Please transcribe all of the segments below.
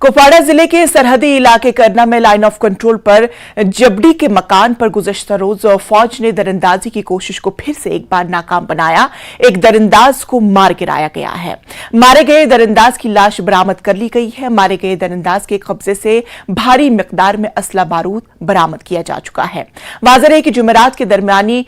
कुपवाड़ा जिले के सरहदी इलाके करना में लाइन ऑफ कंट्रोल पर जबड़ी के मकान पर गुज़श्ता रोज फौज ने दरअंदाजी की कोशिश को फिर से एक बार नाकाम बनाया। एक दरअंदाज को मार गिराया गया है। मारे गए दरअंदाज की लाश बरामद कर ली गई है। मारे गए दरअंदाज के कब्जे से भारी मिकदार में असला बारूद बरामद किया जा चुका है। वाज़ेह है कि जुमेरात के दरमियानी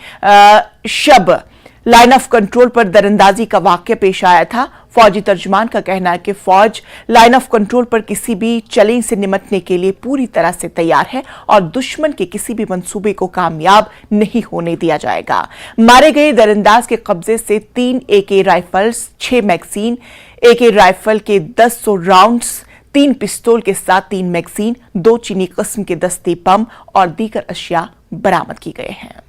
शब लाइन ऑफ कंट्रोल पर दरअंदाजी का वाकया पेश आया था। फौजी तर्जुमान का कहना है कि फौज लाइन ऑफ कंट्रोल पर किसी भी चैलेंज से निपटने के लिए पूरी तरह से तैयार है और दुश्मन के किसी भी मंसूबे को कामयाब नहीं होने दिया जाएगा। मारे गए दरअंदाज के कब्जे से 3 AK rifles, 6 magazine, AK rifle के 10 राउंड्स, 3 पिस्तौल के साथ 3 मैगजीन, 2 चीनी किस्म के दस्ते बम और दीगर अशिया बरामद की गए हैं।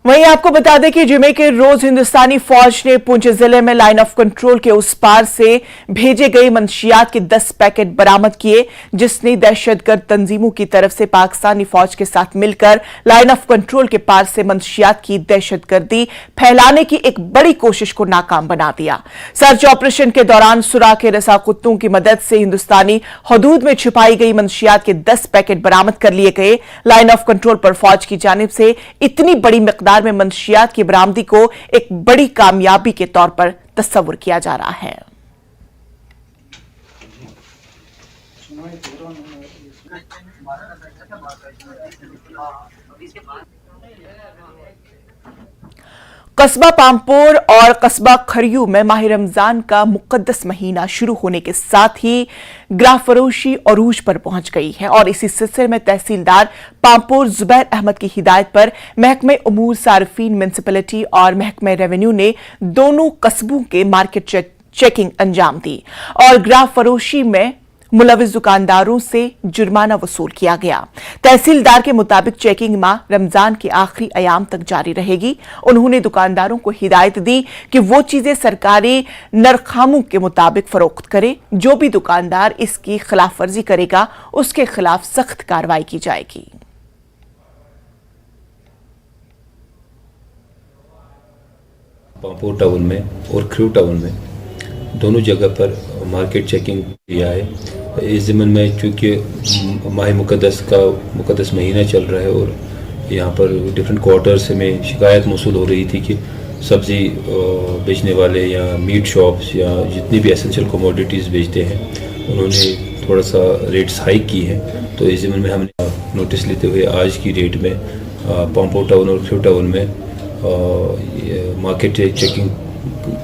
वहीं आपको बता दें कि जुमे के रोज हिंदुस्तानी फौज ने पुंछ जिले में लाइन ऑफ कंट्रोल के उस पार से भेजे गए मंशियात के 10 पैकेट बरामद किए, जिसने दहशतगर्द तंजीमों की तरफ से पाकिस्तानी फौज के साथ मिलकर लाइन ऑफ कंट्रोल के पार से मंशियात की दहशतगर्दी फैलाने की एक बड़ी कोशिश को नाकाम बना दिया। सर्च ऑपरेशन के दौरान सुराख रसा कुत्तों की मदद से हिंदुस्तानी हदूद में छुपाई गई मंशियात के 10 पैकेट बरामद कर लिए गए। लाइन ऑफ कंट्रोल पर फौज की जानिब से इतनी बड़ी मिकदार में मंशियात की बरामदी को एक बड़ी कामयाबी के तौर पर तस्वुर किया जा रहा है। कस्बा पामपोर और कस्बा खरियू में माह रमजान का मुकद्दस महीना शुरू होने के साथ ही ग्राफरोशी अरूज पर पहुंच गई है और इसी सिलसिले में तहसीलदार पामपोर जुबैर अहमद की हिदायत पर महकमे उमूर सार्फिन म्युनिसिपैलिटी और महकमे रेवेन्यू ने दोनों कस्बों के मार्केट चेकिंग अंजाम दी और ग्राफरोशी में मुलविस दुकानदारों से जुर्माना वसूल किया गया। तहसीलदार के मुताबिक चेकिंग माह रमजान के आखिरी अयाम तक जारी रहेगी। उन्होंने दुकानदारों को हिदायत दी कि वो चीजें सरकारी नरखामों के मुताबिक फरोख्त करे। जो भी दुकानदार इसकी खिलाफ वर्जी करेगा उसके खिलाफ सख्त कार्रवाई की जाएगी। पामपोर टाउन में और खरियू टाउन में दोनों जगह पर मार्केट चेकिंग किया है। इस ज़िम्मन में चूँकि माह मुकद्दस महीना चल रहा है और यहाँ पर डिफरेंट क्वार्टर से में शिकायत मौसूल हो रही थी कि सब्ज़ी बेचने वाले या मीट शॉप्स या जितनी भी एसेंशियल कमोडिटीज़ बेचते हैं उन्होंने थोड़ा सा रेट्स हाइक की हैं। तो इस ज़िम्मन में हमने नोटिस लेते हुए आज की डेट में पामपोर टाउन और खरियू टाउन में मार्केट चेकिंग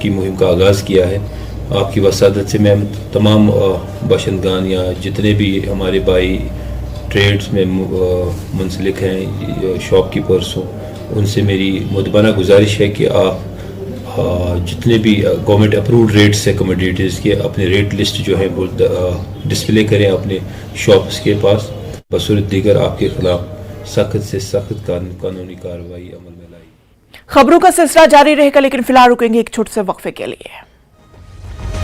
की मुहिम का आगाज़ किया है। आपकी वसादत से मैं तमाम बाशिंदगान या जितने भी हमारे भाई ट्रेड्स में मुंसलिक हैं, शॉपकीपर्स हों, उनसे मेरी मुदबाना गुजारिश है कि आप जितने भी गवर्नमेंट अप्रूव्ड रेट्स है कमोडिटीज़ के अपने रेट लिस्ट जो है वो डिस्प्ले करें अपने शॉप्स के पास। बसूरत दीगर आपके खिलाफ सख्त से सख्त कानूनी कार्रवाई अमल में लाई। खबरों का सिलसिला जारी रहेगा, लेकिन फिलहाल रुकेंगे एक छोटे से वक्फे के लिए।